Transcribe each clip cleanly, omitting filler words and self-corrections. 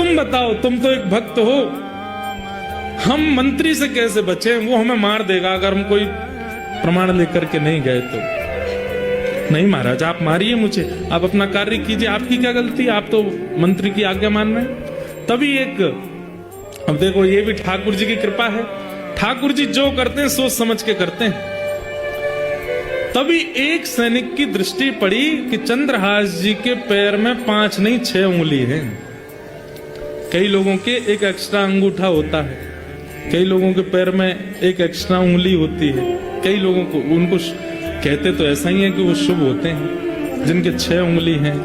तुम बताओ, तुम तो एक भक्त हो, हम मंत्री से कैसे बचे? वो हमें मार देगा अगर हम कोई प्रमाण लेकर के नहीं गए तो। नहीं महाराज, आप मारिए मुझे, आप अपना कार्य कीजिए, आपकी क्या गलती, आप तो मंत्री की आज्ञा मान रहे हैं। तभी एक, अब देखो ये भी ठाकुर जी की कृपा है, ठाकुर जी जो करते हैं सोच समझ के करते हैं। तभी एक सैनिक की दृष्टि पड़ी कि चंद्रहास जी के पैर में 5 नहीं 6 उंगली है। कई लोगों के एक एक्स्ट्रा अंगूठा होता है, कई लोगों के पैर में एक एक्स्ट्रा उंगली होती है, कई लोगों को, उनको कहते तो ऐसा ही है कि वो शुभ होते हैं, जिनके 6 उंगली हैं।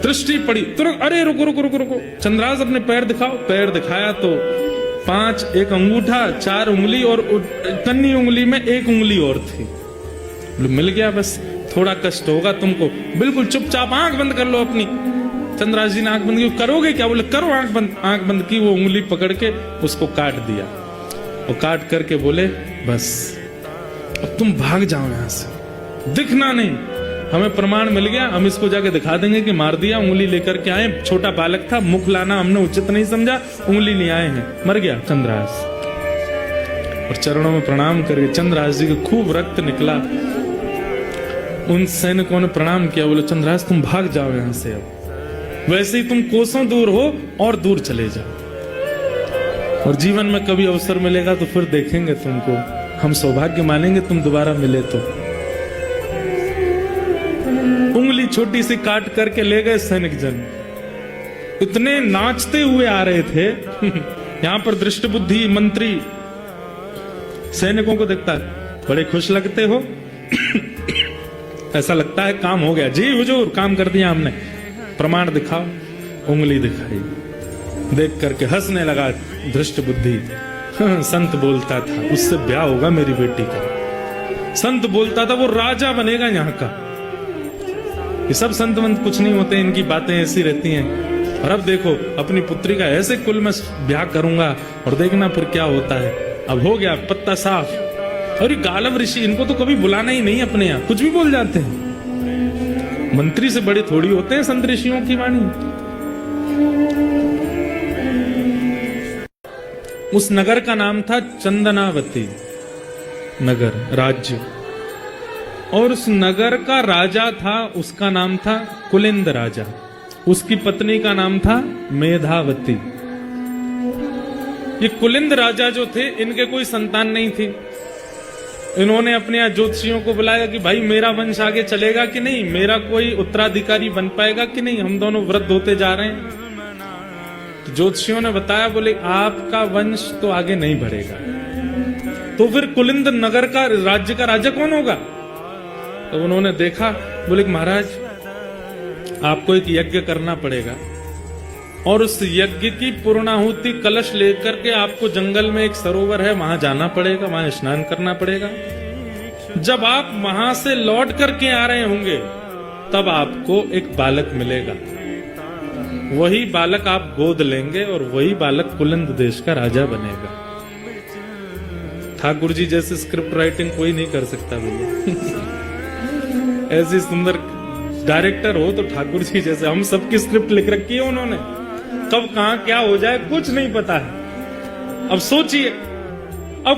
दृष्टि पड़ी तुरंत, अरे रुको रुको रुको रुको, चंद्रहास अपने पैर दिखाओ। पैर दिखाया तो 5, एक अंगूठा, 4 उंगली और तन्नी उंगली में 1 उंगली और थी। मिल गया, बस थोड़ा कष्ट होगा तुमको, बिल्कुल चुपचाप आंख बंद कर लो अपनी। चंद्रहास जी ने आंख बंद की, करोगे क्या? बोले करो आंख बंद। आंख बंद की, वो उंगली पकड़ के उसको काट दिया। वो काट करके बोले बस अब तुम भाग जाओ यहां से, दिखना नहीं, हमें प्रमाण मिल गया, हम इसको जाके दिखा देंगे कि मार दिया। उंगली लेकर के आए, छोटा बालक था, मुख लाना हमने उचित नहीं समझा, उंगली नहीं आए हैं, मर गया चंद्रहास। और चरणों में प्रणाम करके चंद्रहास जी को खूब रक्त निकला। उन सैनिकों ने प्रणाम किया, बोले चंद्रहास तुम भाग जाओ यहां से, अब वैसे ही तुम कोसों दूर हो और दूर चले जाओ, और जीवन में कभी अवसर मिलेगा तो फिर देखेंगे तुमको, हम सौभाग्य मानेंगे तुम दोबारा मिले तो। उंगली छोटी सी काट करके ले गए सैनिक जन, इतने नाचते हुए आ रहे थे। यहां पर दृष्ट बुद्धि मंत्री सैनिकों को देखता है, बड़े खुश लगते हो। ऐसा लगता है काम हो गया। जी हुजूर, काम कर दिया हमने, प्रमाण दिखाओ। उंगली दिखाई, देख करके हंसने लगा दृष्ट बुद्धि। संत बोलता था उससे ब्याह होगा मेरी बेटी का, संत बोलता था वो राजा बनेगा यहाँ का। ये सब संत मंत कुछ नहीं होते, इनकी बातें ऐसी रहती हैं। और अब देखो अपनी पुत्री का ऐसे कुल में ब्याह करूंगा, और देखना फिर क्या होता है। अब हो गया पत्ता साफ। और ये गालव ऋषि, इनको तो कभी बुलाना ही नहीं अपने यहाँ, कुछ भी बोल जाते हैं। मंत्री से बड़े थोड़ी होते हैं संत ऋषियों की वाणी। उस नगर का नाम था चंदनावती नगर, राज्य। और उस नगर का राजा था, उसका नाम था कुलिंद राजा। उसकी पत्नी का नाम था मेधावती। ये कुलिंद राजा जो थे, इनके कोई संतान नहीं थी। इन्होंने अपने यहाँ ज्योतिषियों को बुलाया कि भाई मेरा वंश आगे चलेगा कि नहीं, मेरा कोई उत्तराधिकारी बन पाएगा कि नहीं, हम दोनों वृद्ध होते जा रहे हैं। तो ज्योतिषियों ने बताया, बोले आपका वंश तो आगे नहीं बढ़ेगा, तो फिर कुलिंद नगर का, राज्य का राजा कौन होगा? तो उन्होंने देखा, बोले महाराज आपको एक यज्ञ करना पड़ेगा, और उस यज्ञ की पूर्णाहुति कलश लेकर के आपको जंगल में एक सरोवर है, वहां जाना पड़ेगा, वहां स्नान करना पड़ेगा। जब आप वहां से लौट करके आ रहे होंगे, तब आपको एक बालक मिलेगा। वही बालक आप गोद लेंगे, और वही बालक कुलिंद देश का राजा बनेगा। ठाकुर जी जैसे स्क्रिप्ट राइटिंग कोई नहीं कर सकता भैया। ऐसी सुंदर डायरेक्टर हो तो ठाकुर जी जैसे। हम सबकी स्क्रिप्ट लिख रखी है उन्होंने, कब कहां क्या हो जाए कुछ नहीं पता है। अब सोचिए, अब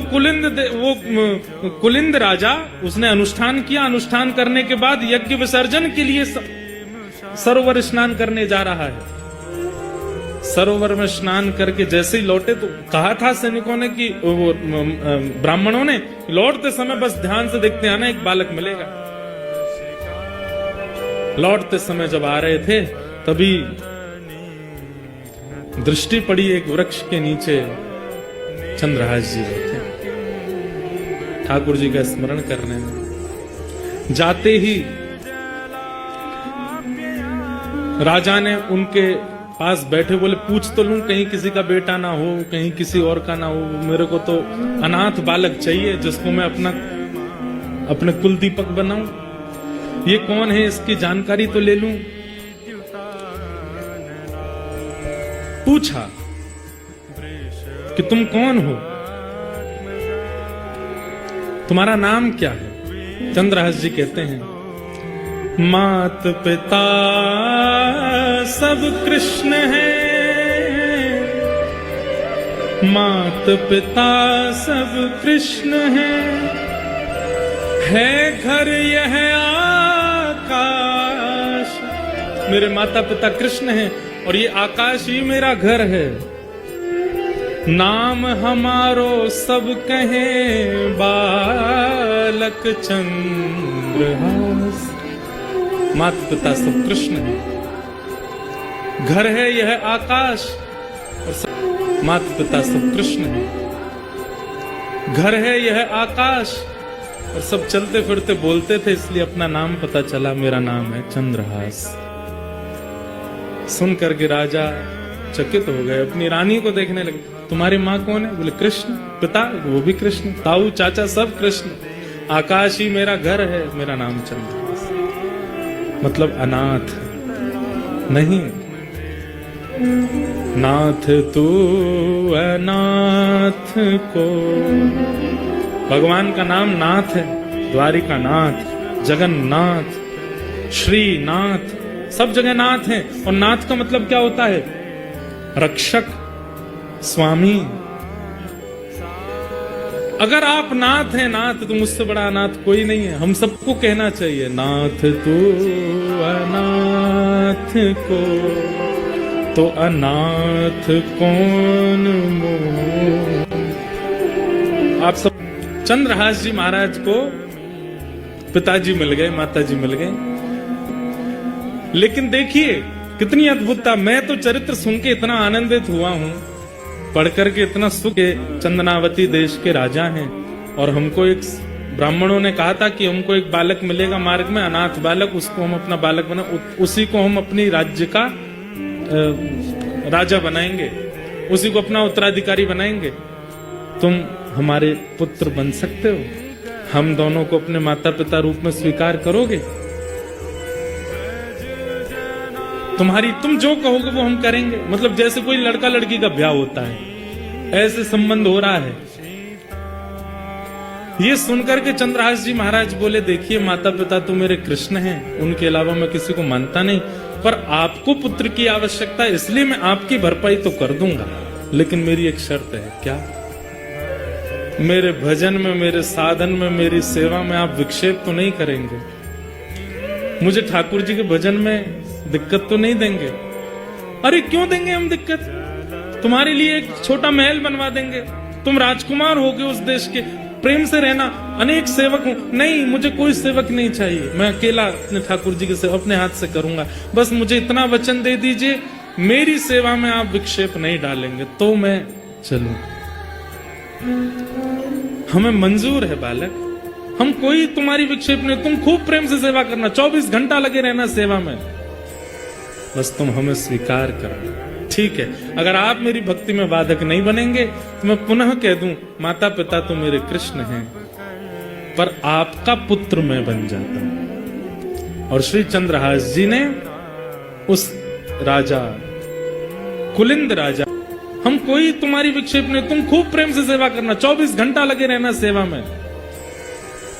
कुलिंद राजा, उसने अनुष्ठान किया, अनुष्ठान करने के बाद यज्ञ विसर्जन के लिए सरोवर स्नान करने जा रहा है। सरोवर में स्नान करके जैसे ही लौटे, तो कहा था सैनिकों ने कि ब्राह्मणों ने, लौटते समय बस ध्यान से देखते आना, एक बालक मिलेगा। लौटते समय जब आ रहे थे, तभी दृष्टि पड़ी एक वृक्ष के नीचे चंद्रहास जी बैठे, ठाकुर जी का स्मरण करने में। जाते ही राजा ने उनके पास बैठे बोले, पूछ तो लूं कहीं किसी का बेटा ना हो, कहीं किसी और का ना हो, मेरे को तो अनाथ बालक चाहिए जिसको मैं अपने कुल दीपक बनाऊं। ये कौन है, इसकी जानकारी तो ले लूं। पूछा कि तुम कौन हो, तुम्हारा नाम क्या है? चंद्रहास जी कहते हैं, मात पिता सब कृष्ण है, मात पिता सब कृष्ण है घर यह आकाश। मेरे माता पिता कृष्ण हैं और ये आकाश ही मेरा घर है। नाम हमारो सब कहें बालक चंद्रहास। माता पिता सब कृष्ण हैं, घर है यह आकाश और सब माता पिता सब कृष्ण हैं, घर है यह आकाश और सब चलते फिरते बोलते थे, इसलिए अपना नाम पता चला, मेरा नाम है चंद्रहास। सुन करके राजा चकित हो गए, अपनी रानी को देखने लगे। तुम्हारी माँ कौन है? बोले कृष्ण। पिता? वो भी कृष्ण। ताऊ चाचा सब कृष्ण। आकाश ही मेरा घर है, मेरा नाम चंद्रहास। मतलब अनाथ नहीं, नाथ तू अनाथ को। भगवान का नाम नाथ है, द्वारिका नाथ, जगन्नाथ, श्रीनाथ, सब जगह नाथ हैं। और नाथ का मतलब क्या होता है? रक्षक, स्वामी। अगर आप नाथ हैं, नाथ, तो मुझसे बड़ा अनाथ कोई नहीं है। हम सबको कहना चाहिए, नाथ तू अनाथ को तो अनाथ कौन मोह। आप सब चंद्रहास जी महाराज को पिताजी मिल गए, माताजी मिल गए, लेकिन देखिए कितनी अद्भुतता। मैं तो चरित्र सुन के इतना आनंदित हुआ हूं, पढ़कर के इतना सुख। चंदनावती देश के राजा हैं और हमको एक ब्राह्मणों ने कहा था कि हमको एक बालक मिलेगा मार्ग में, अनाथ बालक, उसको हम अपना बालक बना, उसी को हम अपनी राज्य का राजा बनाएंगे, उसी को अपना उत्तराधिकारी बनाएंगे। तुम हमारे पुत्र बन सकते हो? हम दोनों को अपने माता पिता रूप में स्वीकार करोगे? तुम जो कहोगे वो हम करेंगे। मतलब जैसे कोई लड़का लड़की का ब्याह होता है, ऐसे संबंध हो रहा है। ये सुनकर के चंद्रहास जी महाराज बोले, देखिए माता पिता तो मेरे कृष्ण हैं, उनके अलावा मैं किसी को मानता नहीं, पर आपको पुत्र की आवश्यकता है, इसलिए मैं आपकी भरपाई तो कर दूंगा, लेकिन मेरी एक शर्त है। क्या? मेरे भजन में, मेरे साधन में, मेरी सेवा में आप विक्षेप तो नहीं करेंगे? मुझे ठाकुर जी के भजन में दिक्कत तो नहीं देंगे? अरे क्यों देंगे हम दिक्कत? तुम्हारे लिए एक छोटा महल बनवा देंगे, तुम राजकुमार होगे उस देश के, प्रेम से रहना, अनेक सेवक हूं। नहीं, मुझे कोई सेवक नहीं चाहिए, मैं अकेला अपने ठाकुर जी की सेवा अपने हाथ से करूंगा। बस मुझे इतना वचन दे दीजिए, मेरी सेवा में आप विक्षेप नहीं डालेंगे तो मैं चलूं। हमें मंजूर है बालक, हम कोई तुम्हारी विक्षेप नहीं, तुम खूब प्रेम से सेवा करना, 24 घंटा लगे रहना सेवा में, बस तुम हमें स्वीकार करना। ठीक है, अगर आप मेरी भक्ति में बाधक नहीं बनेंगे तो मैं पुनः कह दूं, माता पिता तो मेरे कृष्ण हैं, पर आपका पुत्र मैं बन जाता हूं। और श्री चंद्रहास जी ने उस राजा, कुलिंद राजा, हम कोई तुम्हारी विक्षेप नहीं, तुम खूब प्रेम से सेवा करना, 24 घंटा लगे रहना सेवा में,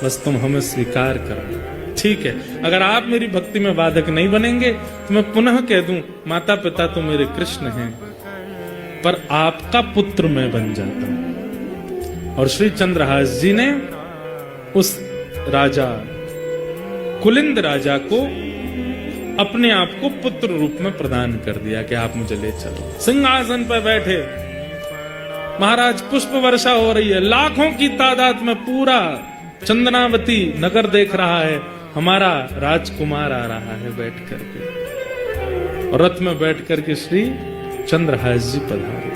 बस तुम हमें स्वीकार करना। ठीक है, अगर आप मेरी भक्ति में बाधक नहीं बनेंगे तो मैं पुनः कह दूं, माता पिता तो मेरे कृष्ण हैं, पर आपका पुत्र मैं बन जाता हूं। और श्री चंद्रहास जी ने उस राजा, कुलिंद राजा को अपने आप को पुत्र रूप में प्रदान कर दिया कि आप मुझे ले चलो। सिंहासन पर बैठे महाराज, पुष्प वर्षा हो रही है, लाखों की तादाद में पूरा चंदनावती नगर देख रहा है, हमारा राजकुमार आ रहा है बैठ करके, रथ में बैठ करके श्री चंद्रहास जी पधारे।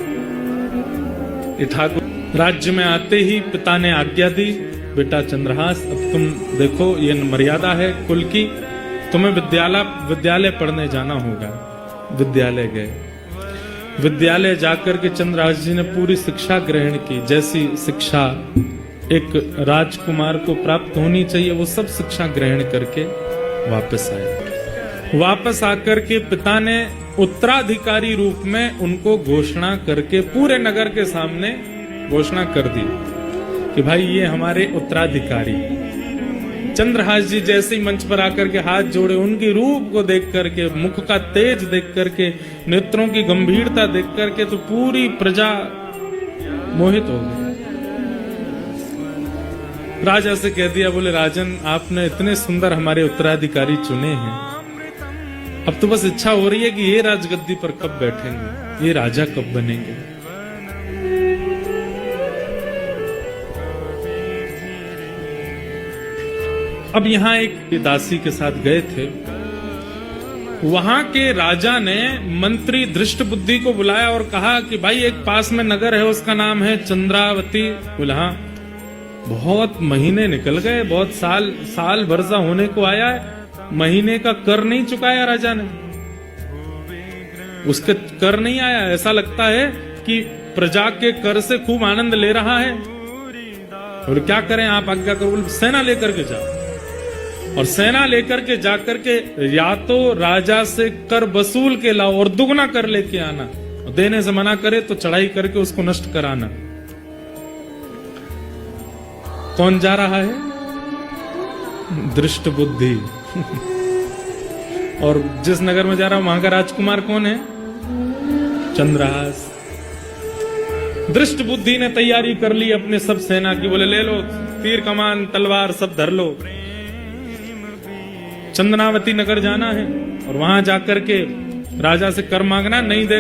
ठाकुर राज्य में आते ही पिता ने आज्ञा दी, बेटा चंद्रहास, अब तुम देखो ये मर्यादा है कुल की, तुम्हें विद्यालय पढ़ने जाना होगा। विद्यालय गए, विद्यालय जाकर के चंद्रहास जी ने पूरी शिक्षा ग्रहण की, जैसी शिक्षा एक राजकुमार को प्राप्त होनी चाहिए, वो सब शिक्षा ग्रहण करके वापस आए। वापस आकर के पिता ने उत्तराधिकारी रूप में उनको घोषणा करके पूरे नगर के सामने घोषणा कर दी कि भाई ये हमारे उत्तराधिकारी, चंद्रहास जी जैसे ही मंच पर आकर के हाथ जोड़े, उनकी रूप को देख करके, मुख का तेज देख करके, नेत्रों की गंभीरता देख करके तो पूरी प्रजा मोहित हो गई। राजा से कह दिया, बोले राजन आपने इतने सुंदर हमारे उत्तराधिकारी चुने हैं, अब तो बस इच्छा हो रही है कि ये राजगद्दी पर कब बैठेंगे, ये राजा कब बनेंगे। अब यहां एक दासी के साथ गए थे, वहां के राजा ने मंत्री दृष्ट बुद्धि को बुलाया और कहा कि भाई एक पास में नगर है, उसका नाम है चंद्रावती। बोला हाँ। बहुत महीने निकल गए, बहुत साल वर्षा होने को आया है, महीने का कर नहीं चुकाया राजा ने, उसके कर नहीं आया। ऐसा लगता है कि प्रजा के कर से खूब आनंद ले रहा है। और क्या करें, आप आज्ञा करो। बोले सेना लेकर के जाओ, और सेना लेकर के जाकर के या तो राजा से कर वसूल के लाओ और दुगना कर लेके आना, देने से मना करे तो चढ़ाई करके उसको नष्ट कराना। कौन जा रहा है? दृष्ट बुद्धि। और जिस नगर में जा रहा है वहां का राजकुमार कौन है? चंद्रहास। दृष्ट बुद्धि ने तैयारी कर ली अपने सब सेना की। बोले ले लो तीर कमान तलवार सब धर लो, चंदनावती नगर जाना है और वहां जाकर के राजा से कर मांगना, नहीं दे